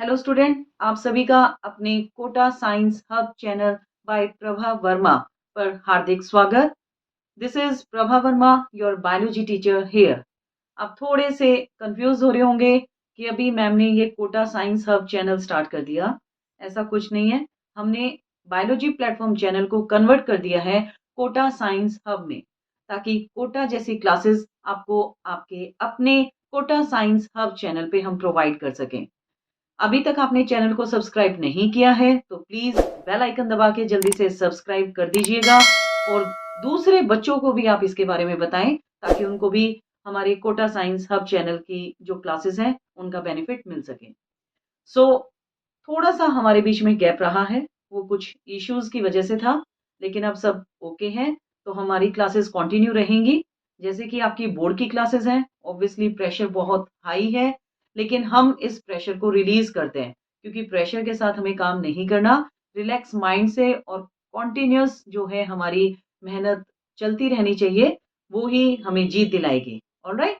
Hello student, आप सभी का अपने Kota science hub channel by Prabha Verma पर हार्दिक स्वागत। This is Prabha Verma, your biology teacher here. आप थोड़े से कंफ्यूज हो रहे होंगे कि अभी मैम ने ये Kota science hub channel start कर दिया। ऐसा कुछ नहीं है, हमने बायोलॉजी प्लेटफॉर्म चैनल को कन्वर्ट कर दिया है कोटा साइंस हब में, ताकि कोटा जैसी क्लासेस आपको आपके अपने कोटा साइंस हब चैनल पे हम प्रोवाइड कर सकें। अभी तक आपने चैनल को सब्सक्राइब नहीं किया है तो प्लीज बेल आइकन दबा के जल्दी से सब्सक्राइब कर दीजिएगा और दूसरे बच्चों को भी आप इसके बारे में बताएं ताकि उनको भी हमारे कोटा साइंस हब चैनल की जो क्लासेस हैं उनका बेनिफिट मिल सके। सो थोड़ा सा हमारे बीच में गैप रहा है, वो कुछ इश्यूज की वजह से था, लेकिन अब सब ओके हैं तो हमारी क्लासेस कंटिन्यू रहेंगी। जैसे कि आपकी बोर्ड की क्लासेस हैं, ऑब्वियसली प्रेशर बहुत हाई है, लेकिन हम इस प्रेशर को रिलीज करते हैं क्योंकि प्रेशर के साथ हमें काम नहीं करना। रिलैक्स माइंड से और कॉन्टिन्यूस जो है हमारी मेहनत चलती रहनी चाहिए, वो ही हमें जीत दिलाएगी। ऑलराइट,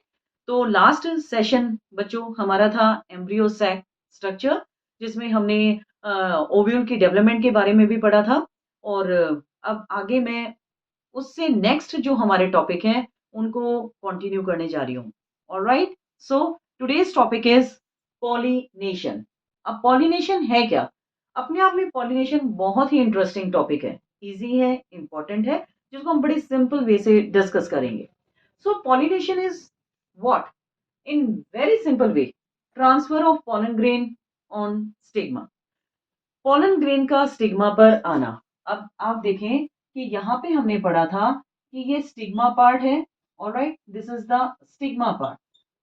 तो लास्ट सेशन बच्चों हमारा था एम्ब्रियो सैक स्ट्रक्चर, जिसमें हमने ओव्यूल की डेवलपमेंट के बारे में भी पढ़ा था। और अब आगे मैं उससे नेक्स्ट जो हमारे टॉपिक हैं उनको कंटिन्यू करने जा रही हूँ। Alright, so today's topic is pollination. अब पॉलिनेशन है क्या? अपने आप में पॉलिनेशन बहुत ही इंटरेस्टिंग टॉपिक है, इजी है, इंपॉर्टेंट है, जिसको हम बड़ी सिंपल वे से डिस्कस करेंगे। So pollination is what? In very simple way, transfer of pollen grain on stigma. Pollen grain का स्टिग्मा पर आना। अब आप देखें कि यहाँ पे हमने पढ़ा था कि ये स्टिग्मा पार्ट है। Alright, this is the stigma part.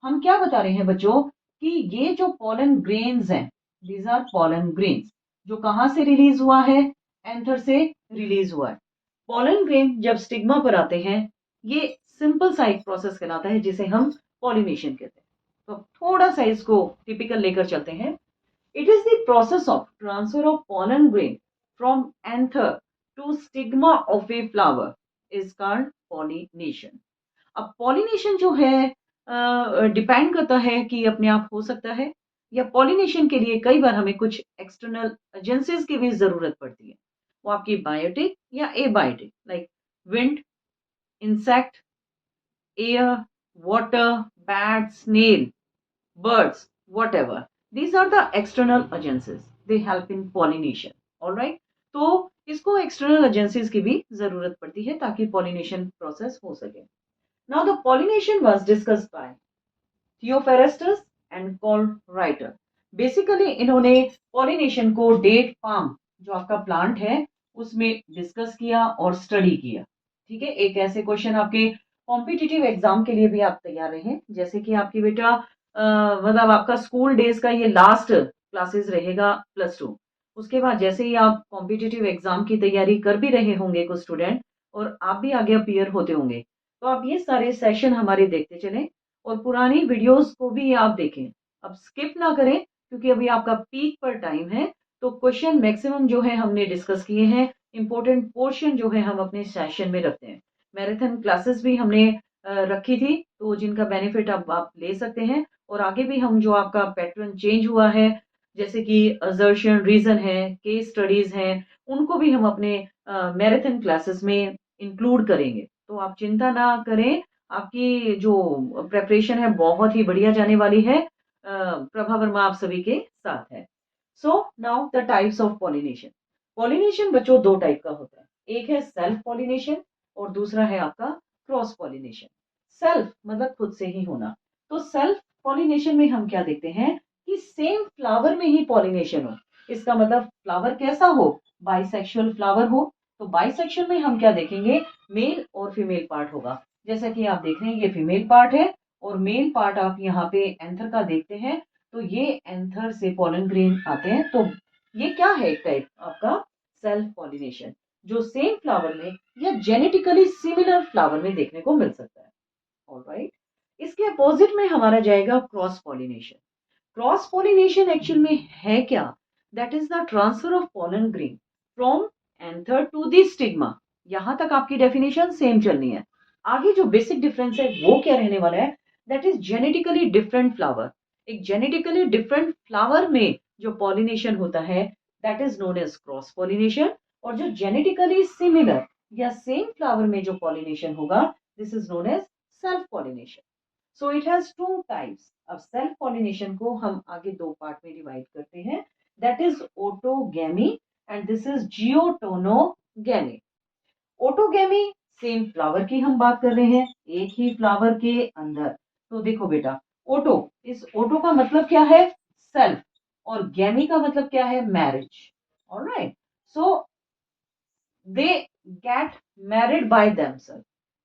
हम क्या बता रहे हैं बच्चों कि ये जो पोलन ग्रेन्स हैं, दीज आर पोलन ग्रेन्स, जो कहाँ से रिलीज हुआ है? एंथर से रिलीज हुआ है। पोलन ग्रेन जब स्टिग्मा पर आते हैं, ये सिंपल सा एक प्रोसेस कहलाता है जिसे हम पॉलिनेशन कहते हैं। तो थोड़ा सा इसको टिपिकल लेकर चलते हैं। It is the process of transfer of pollen grain from anther to stigma of a flower is called pollination. अब pollination जो है डिपेंड करता है कि अपने आप हो सकता है, या pollination के लिए कई बार हमें कुछ एक्सटर्नल एजेंसीज की भी जरूरत पड़ती है। वो आपकी बायोटिक या abiotic, like wind, insect, air, water, bat, snail, birds, whatever. These are the external agencies. They help in pollination. All right. तो इसको एक्सटर्नल एजेंसीज की भी जरूरत पड़ती है ताकि पॉलिनेशन प्रोसेस हो सके। Now the pollination was discussed by Theophrastus and call writer. Basically इन्होंने पॉलिनेशन को डेट पाम, जो आपका प्लांट है, उसमें डिस्कस किया और स्टडी किया। ठीक है, एक ऐसे क्वेश्चन आपके कॉम्पिटिटिव एग्जाम के लिए भी आप तैयार रहें, जैसे कि आपकी बेटा मतलब आपका स्कूल डेज का ये लास्ट क्लासेस रहेगा +2। उसके बाद जैसे ही आप कॉम्पिटिटिव एग्जाम की तैयारी कर भी रहे होंगे कुछ स्टूडेंट, और आप भी आगे अपीयर होते होंगे, तो आप ये सारे सेशन हमारे देखते चलें और पुरानी वीडियोस को भी आप देखें। अब स्किप ना करें क्योंकि अभी आपका पीक पर टाइम है, तो क्वेश्चन मैक्सिमम जो है हमने डिस्कस किए हैं। इंपॉर्टेंट पोर्शन जो है हम अपने सेशन में रखते हैं। मैराथन क्लासेस भी हमने रखी थी, तो जिनका बेनिफिट अब आप ले सकते हैं। और आगे भी हम जो आपका पैटर्न चेंज हुआ है, जैसे कि असर्शन, रीजन है, केस स्टडीज हैं, उनको भी हम अपने मैराथन क्लासेस में इंक्लूड करेंगे। तो आप चिंता ना करें, आपकी जो प्रेपरेशन है बहुत ही बढ़िया जाने वाली है। प्रभा वर्मा आप सभी के साथ है। So now the types of pollination. Pollination बच्चों दो टाइप का होता है, एक है सेल्फ पॉलिनेशन और दूसरा है आपका क्रॉस पॉलिनेशन। सेल्फ मतलब खुद से ही होना। तो सेल्फ पॉलिनेशन में हम क्या देखते हैं कि सेम फ्लावर में ही पॉलिनेशन हो। इसका मतलब फ्लावर कैसा हो? बाइसेक्सुअल फ्लावर हो। तो बाइसेक्सुअल में हम क्या देखेंगे? मेल और फीमेल पार्ट होगा। जैसा कि आप देख रहे हैं ये फीमेल पार्ट है और मेल पार्ट आप यहाँ पे एंथर का देखते हैं, तो ये एंथर से पॉलन ग्रेन आते हैं। तो ये क्या है? एक टाइप आपका सेल्फ पॉलिनेशन, जो सेम फ्लावर में या जेनेटिकली सिमिलर फ्लावर में देखने को मिल सकता है। ऑलराइट, इसके अपोजिट में हमारा जाएगा cross pollination. Cross pollination actual में है क्या? That is the transfer of pollen grain from anther to the stigma. यहां तक आपकी डेफिनेशन सेम चलनी है। आगे जो बेसिक डिफरेंस है वो क्या रहने वाला है? That is genetically different flower. एक जेनेटिकली डिफरेंट फ्लावर में जो पॉलिनेशन होता है that is known as cross pollination, और जो जेनेटिकली सिमिलर या सेम फ्लावर में जो पॉलिनेशन होगा this is known as self pollination. So it has two types. अब सेल्फ पॉलिनेशन को हम आगे दो पार्ट में डिवाइड करते हैं, that is autogamy and this is geitonogamy. Autogamy same flower की हम बात कर रहे हैं, एक ही फ्लावर के अंदर। तो देखो बेटा, ऑटो, इस ऑटो का मतलब क्या है? सेल्फ, और गैमी का मतलब क्या है? Marriage. Alright, so they get married by themselves.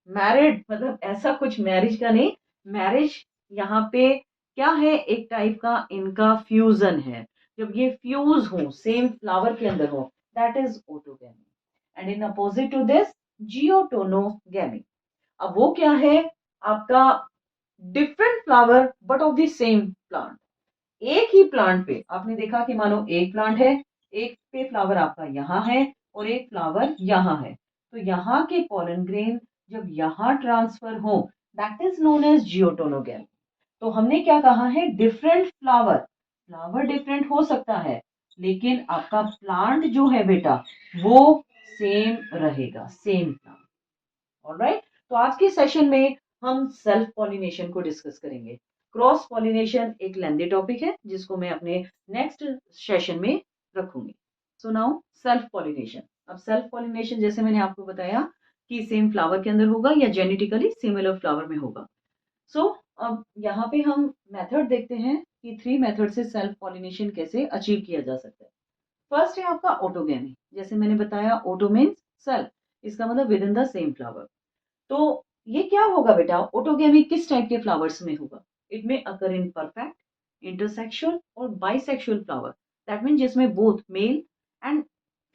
Married मतलब ऐसा कुछ मैरिज का नहीं, मैरिज यहाँ पे क्या है? एक टाइप का इनका फ्यूजन है। जब ये फ्यूज हो सेम फ्लावर के अंदर हो that is autogamy, and in opposite to this geitonogamy. अब वो क्या है? आपका different flower but of the same plant. एक ही प्लांट पे आपने देखा कि मानो एक प्लांट है, एक पे फ्लावर आपका यहाँ है और एक फ्लावर यहाँ है, तो यहाँ के पॉलन ग्रेन जब यहाँ ट्रांसफर हो दैट इज नोन एज जियोटोनोगैमी। तो हमने क्या कहा है? डिफरेंट फ्लावर, फ्लावर डिफरेंट हो सकता है लेकिन आपका प्लांट जो है बेटा वो सेम रहेगा, सेम प्लांट। ऑलराइट, तो आज के सेशन में हम सेल्फ पॉलिनेशन को डिस्कस करेंगे। क्रॉस पॉलिनेशन एक लेंदी टॉपिक है जिसको मैं अपने नेक्स्ट सेशन में रखूंगी। So now self pollination. अब सेल्फ पॉलिनेशन जैसे मैंने आपको बताया कि सेम फ्लावर के अंदर होगा या जेनेटिकली सिमिलर फ्लावर में होगा। सो अब यहाँ पे हम मेथड देखते हैं कि 3 मेथड से सेल्फ पॉलिनेशन कैसे अचीव किया जा सकता है। फर्स्ट है आपका ऑटोगैमी। जैसे मैंने बताया ऑटो मीन्स सेल्फ, इसका मतलब with in the same flower. तो ये क्या होगा बेटा? ऑटोगैमी किस टाइप के फ्लावर्स में होगा? इट में अकर इन परफेक्ट, इंटरसेक्सुअल और बाइसेक्सुअल फ्लावर, दैट मीन जिसमें both male and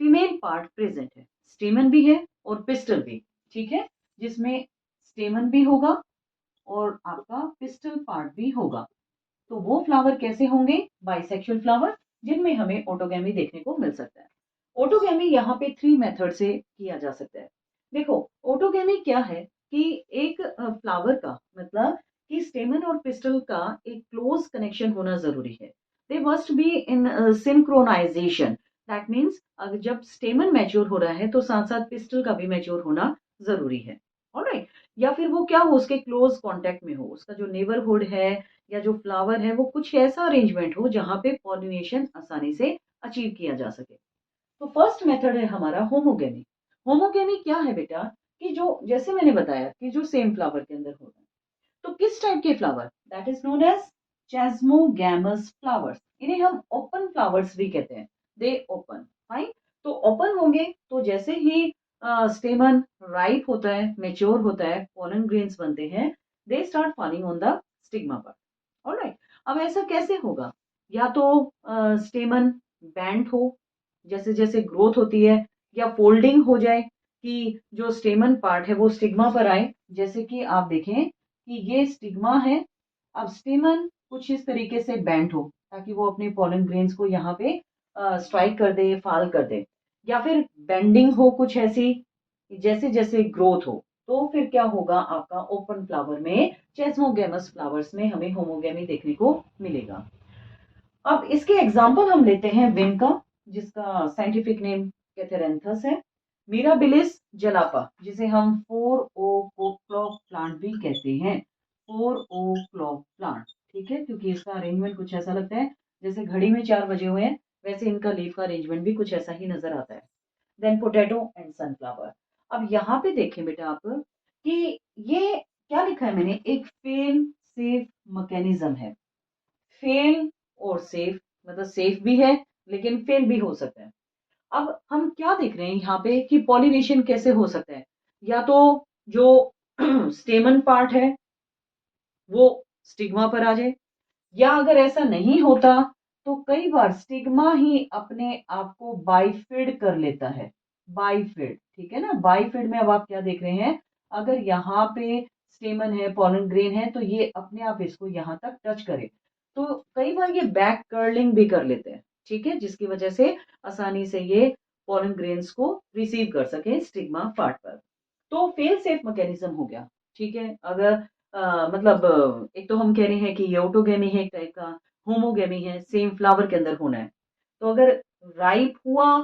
female part present है, स्टेमन भी है और पिस्टल भी। ठीक है, जिसमें स्टेमन भी होगा और आपका पिस्टल पार्ट भी होगा। तो वो फ्लावर कैसे होंगे? बाइसेक्सुअल फ्लावर, जिनमें हमें ऑटोगैमी देखने को मिल सकता है। ऑटोगैमी यहाँ पे 3 मेथड से किया जा सकता है। देखो, ऑटोगैमी क्या है कि एक फ्लावर का मतलब कि स्टेमन और पिस्टल का एक क्लोज कनेक्शन होना जरूरी है। They must be in synchronization, that means अगर जब स्टेमन मैच्योर हो रहा है तो साथ साथ पिस्टल का भी मैच्योर होना जरूरी है। ऑलराइट, या फिर वो क्या हो, उसके क्लोज कांटेक्ट में हो, उसका जो नेबरहुड है या जो फ्लावर है वो कुछ ऐसा अरेंजमेंट हो जहां पे पॉलिनेशन आसानी से अचीव किया जा सके। तो फर्स्ट मेथड है हमारा होमोगेमी। होमोगेमी क्या है बेटा? कि जो जैसे मैंने बताया कि जो सेम फ्लावर के अंदर होगा, तो किस टाइप के flower? That is known as chasmogamous flowers. इन्हें हम ओपन फ्लावर्स भी कहते हैं। They open, fine. तो ओपन होंगे तो जैसे ही स्टेमन राइप होता है, मेच्योर होता है, पोलन ग्रेन्स बनते हैं, they start falling on the stigma पर। ऑलराइट, अब ऐसा कैसे होगा? या तो स्टेमन बैंड हो जैसे जैसे ग्रोथ होती है, या फोल्डिंग हो जाए कि जो स्टेमन पार्ट है वो स्टिग्मा पर आए। जैसे कि आप देखें कि ये स्टिग्मा है, अब स्टेमन कुछ इस तरीके से बैंड हो ताकि वो अपने पॉलन ग्रेन्स को यहाँ पे स्ट्राइक कर दे, फाल कर दे, या फिर बेंडिंग हो कुछ ऐसी जैसे जैसे ग्रोथ हो। तो फिर क्या होगा? आपका ओपन फ्लावर में, चेस्मोगेमस फ्लावर्स में हमें होमोगेमी देखने को मिलेगा। अब इसके एग्जाम्पल हम लेते हैं विन का, जिसका साइंटिफिक नेम कैथेरेंथस है। मिराबिलिस जलापा, जिसे हम 4 ओ क्लॉक प्लांट भी कहते हैं। 4 ओ क्लॉक प्लांट, ठीक है, क्योंकि इसका अरेंजमेंट कुछ ऐसा लगता है जैसे घड़ी में 4 बजे हुए हैं, वैसे इनका लीफ का अरेंजमेंट भी कुछ ऐसा ही नजर आता है। Then potato and sunflower. अब यहाँ पे देखें बेटा आप कि ये क्या लिखा है मैंने, एक फेल सेफ मैकेनिज्म है। फेल और सेफ, मतलब सेफ भी है लेकिन फेल भी हो सकता है। अब हम क्या देख रहे हैं यहाँ पे कि पॉलिनेशन कैसे हो सकता है? या तो जो स्टेमन पार्ट है वो स्टिग्मा पर आ जाए, या अगर ऐसा नहीं होता तो कई बार स्टिग्मा ही अपने आप को बाइफिड कर लेता है। बाइफिड, ठीक है ना? बाइफिड में अब आप क्या देख रहे हैं, अगर यहाँ पे स्टेमन है, पॉलन ग्रेन है, तो ये अपने आप इसको यहाँ तक टच करे, तो कई बार ये बैक कर्लिंग भी कर लेते हैं, ठीक है, जिसकी वजह से आसानी से ये पॉलन ग्रेन्स को रिसीव कर सके स्टिग्मा पार्ट पर। तो फेल सेफ मैकेनिज्म हो गया, ठीक है। अगर मतलब एक तो हम कह रहे हैं कि ये ऑटोगेमी है एक टाइप का, होमोगेमी है, सेम फ्लावर के अंदर होना है। तो अगर राइप हुआ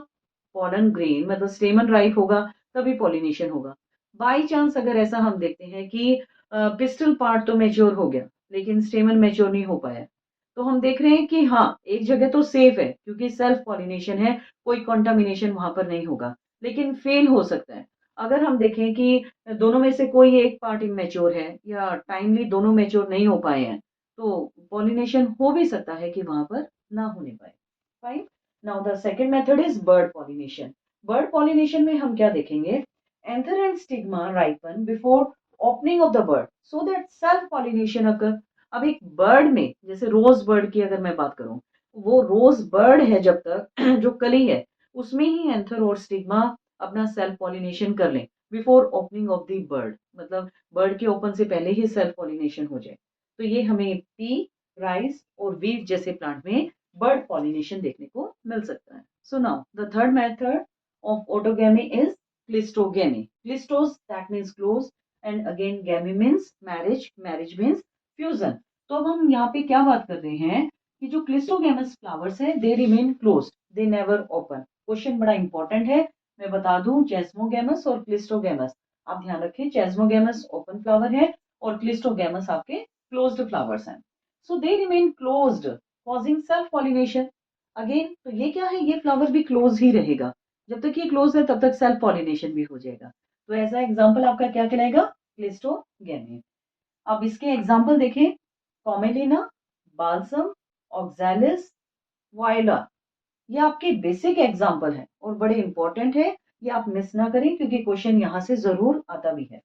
पॉलन ग्रेन, मतलब स्टेमन राइप होगा, तभी पॉलिनेशन होगा। बाई चांस अगर ऐसा हम देखते हैं कि पिस्टल पार्ट तो मैच्योर हो गया लेकिन स्टेमन मैच्योर नहीं हो पाया, तो हम देख रहे हैं कि हाँ, एक जगह तो सेफ है क्योंकि सेल्फ पॉलिनेशन है, कोई कंटामिनेशन वहां पर नहीं होगा, लेकिन फेल हो सकता है। अगर हम देखें कि दोनों में से कोई एक पार्ट इमेच्योर है या टाइमली दोनों मैच्योर नहीं हो पाए हैं, तो पॉलिनेशन हो भी सकता है कि वहां पर ना होने पाए। Fine. Now the second method is bird pollination. Bird pollination में हम क्या देखेंगे? Anther and stigma ripen before opening of the bird so that self pollination occur. अब एक बर्ड में, जैसे रोज बर्ड की अगर मैं बात करूं, वो रोज बर्ड है जब तक जो कली है उसमें ही एंथर और स्टिग्मा अपना सेल्फ पॉलिनेशन कर लें before opening of the bird, मतलब बर्ड के ओपन से पहले ही सेल्फ पॉलिनेशन हो जाए। तो ये हमें पी, राइस और वीट जैसे प्लांट में बर्ड पॉलिनेशन देखने को मिल सकता है। So now the third method of autogamy is cleistogamy. Cleistos, that means close, and again gamy means marriage, marriage means fusion. तो अब हम यहाँ पे क्या बात कर रहे हैं कि जो क्लिस्टोगेमस फ्लावर्स है दे remain closed, they never open. Question बड़ा इंपॉर्टेंट है, मैं बता दूं, चेस्मोगेमस और क्लिस्टोगेमस, आप ध्यान रखें, चेस्मोगेमस ओपन फ्लावर है और क्लिस्टोगेमस आपके क्लोज्ड फ्लावर्स हैं। So they remain closed causing self pollination. Again तो ये क्या है, ये फ्लावर भी क्लोज ही रहेगा, जब तक ये क्लोज है तब तक सेल्फ पॉलिनेशन भी हो जाएगा। तो ऐसा एग्जाम्पल आपका क्या कहलाएगा? क्लिस्टोगेमी। अब इसके एग्जाम्पल देखें, कॉमेलिना, बाल्सम, ऑक्सैलिस, वायला, ये आपके बेसिक एग्जाम्पल है और बड़े इंपॉर्टेंट है, ये आप मिस ना करें क्योंकि क्वेश्चन यहां से जरूर आता भी है।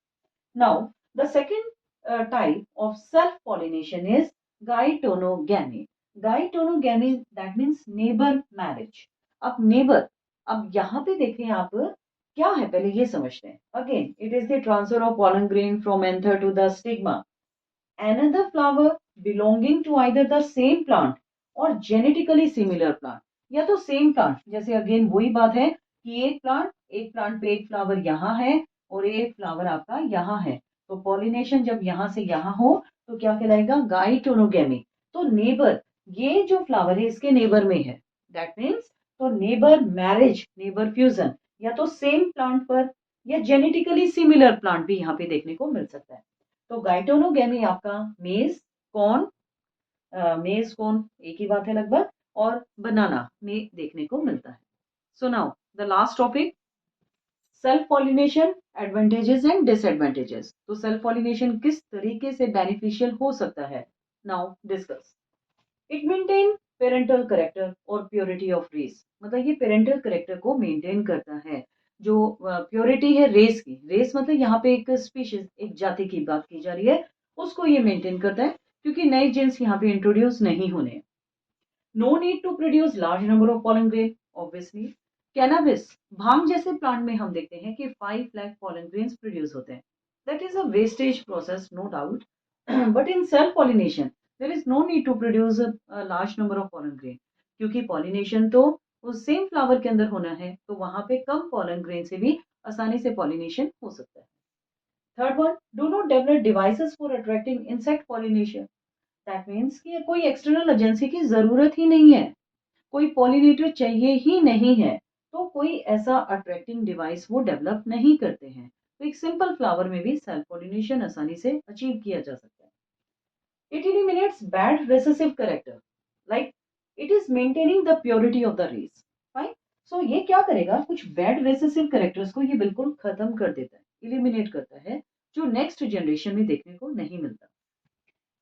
Now the second type of self pollination is geitonogamy. Geitonogamy that means neighbour marriage. अब नेबर, अब यहाँ पे देखें आप, क्या है पहले ये समझते हैं। Again it is the transfer of pollen grain from anther to the stigma. Another flower belonging to either the same plant or genetically similar plant. या तो सेम प्लांट, जैसे अगेन वही बात है कि एक प्लांट पे एक फ्लावर यहाँ है और एक फ्लावर आपका यहाँ है, तो पॉलिनेशन जब यहाँ से यहाँ हो तो क्या कहलाएगा? गाइटोनोगेमी। तो नेबर, ये जो फ्लावर है इसके नेबर में है, दैट मीन्स तो नेबर मैरिज, नेबर फ्यूजन, या तो सेम प्लांट पर या जेनेटिकली सिमिलर प्लांट भी यहाँ पे देखने को मिल सकता है। तो गाइटोनोगेमी आपका मेज कॉर्न, मेज कॉर्न एक ही बात है लगभग, और बनाना में देखने को मिलता है। So now the last topic, self pollination advantages and disadvantages. तो सेल्फ पॉलिनेशन किस तरीके से बेनिफिशियल हो सकता है, now discuss. It maintain parental character और प्योरिटी ऑफ रेस, मतलब ये पेरेंटल करेक्टर को मेंटेन करता है। जो प्योरिटी है रेस की, रेस मतलब यहाँ पे एक स्पीशीज, एक जाति की बात की जा रही है, उसको ये मेंटेन करता है क्योंकि नए जीन्स यहाँ पे इंट्रोड्यूस नहीं होने। No need to produce large number of pollen grain, obviously. Cannabis, भांग जैसे प्लांट में हम देखते हैं कि 5 लाख pollen grains प्रोड्यूस होते हैं, that is a wastage process no doubt, but in self pollination there is no need to produce a large number of pollen grain, क्योंकि पॉलिनेशन तो उस सेम फ्लावर के अंदर होना है, तो वहां पे कम pollen grain से भी आसानी से पॉलिनेशन हो सकता है। Third one, do not develop devices for attracting insect pollination. That means कि कोई एक्सटर्नल एजेंसी की जरूरत ही नहीं है, कोई पॉलिनेटर चाहिए ही नहीं है, तो कोई ऐसा अट्रैक्टिंग डिवाइस वो डेवलप नहीं करते हैं, तो एक सिंपल फ्लावर में भी सेल्फ पॉलिनेशन आसानी से अचीव किया जा सकता है। It eliminates bad recessive character, like it is maintaining the purity of the race. Fine. So ये क्या करेगा, कुछ बैड रेसेसिव कैरेक्टर्स को ये बिल्कुल खत्म कर देता है, इलिमिनेट करता है, जो नेक्स्ट जनरेशन में देखने को नहीं मिलता।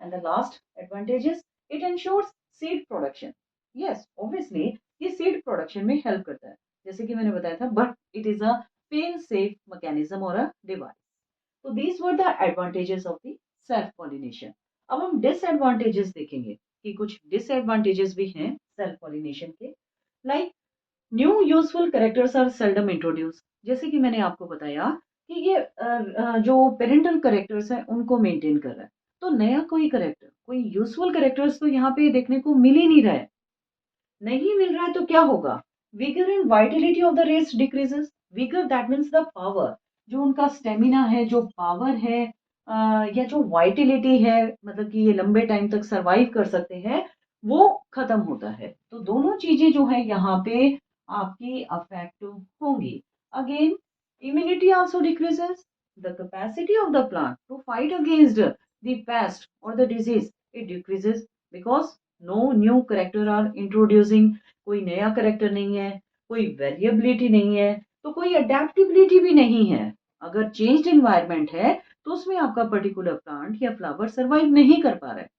And the last advantage is it ensures seed production. Yes, obviously ये seed production में help करता है, जैसे कि मैंने बताया था, but it is a fail safe mechanism or a device. So these were the advantages of the self pollination. अब हम disadvantages देखेंगे कि कुछ disadvantages भी हैं self pollination के, like new useful characters are seldom introduce. जैसे कि मैंने आपको बताया कि ये जो पेरेंटल कैरेक्टर्स हैं उनको मेंटेन कर रहा है, तो नया कोई कैरेक्टर, कोई यूजफुल कैरेक्टर्स तो यहाँ पे देखने को मिल ही नहीं रहा है। नहीं मिल रहा है तो क्या होगा, vigour and vitality of the race decreases. Vigour that means the power, जो उनका स्टेमिना है, जो पावर है, या जो वाइटिलिटी है, मतलब कि ये लंबे टाइम तक सरवाइव कर सकते हैं, वो खत्म होता है। तो दोनों चीजें जो है यहाँ पे आपकी अफेक्ट होंगी। Again, immunity also decreases, the capacity of the plant to fight against the pest और the disease it decreases, because no new character are introducing. कोई नया करेक्टर नहीं है, कोई वेरिएबिलिटी नहीं है, तो कोई अडेप्टिबिलिटी भी नहीं है। अगर चेंज्ड एनवायरनमेंट है तो उसमें आपका पर्टिकुलर प्लांट या फ्लावर सर्वाइव नहीं कर पा रहा है,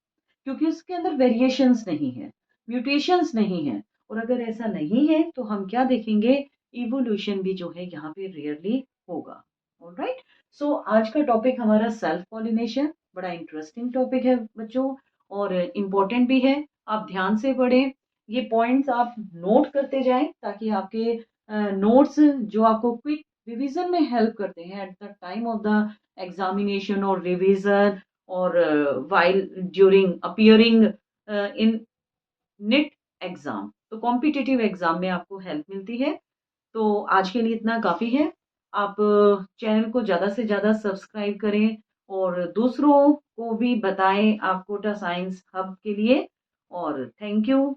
क्योंकि उसके अंदर वेरिएशंस नहीं है, म्यूटेशंस नहीं है। और अगर ऐसा नहीं है तो हम क्या देखेंगे, इवोल्यूशन भी जो है यहाँ पे रेयरली होगा। ऑलराइट, सो आज का टॉपिक हमारा सेल्फ पॉलिनेशन, बड़ा इंटरेस्टिंग टॉपिक है बच्चों, और इम्पोर्टेंट भी है। आप ध्यान से पढ़ें, ये पॉइंट्स आप नोट करते जाएं, ताकि आपके नोट्स जो आपको क्विक रिवीजन में हेल्प करते हैं at the time of the examination और रिवीजन, और while during appearing in NIT exam, तो कॉम्पिटिटिव एग्जाम में आपको हेल्प मिलती है। तो आज के लिए इतना काफी है। आप चैनल को ज्यादा से ज्यादा सब्सक्राइब करें और दूसरों को भी बताएं आप कोटा साइंस हब के लिए। और थैंक यू।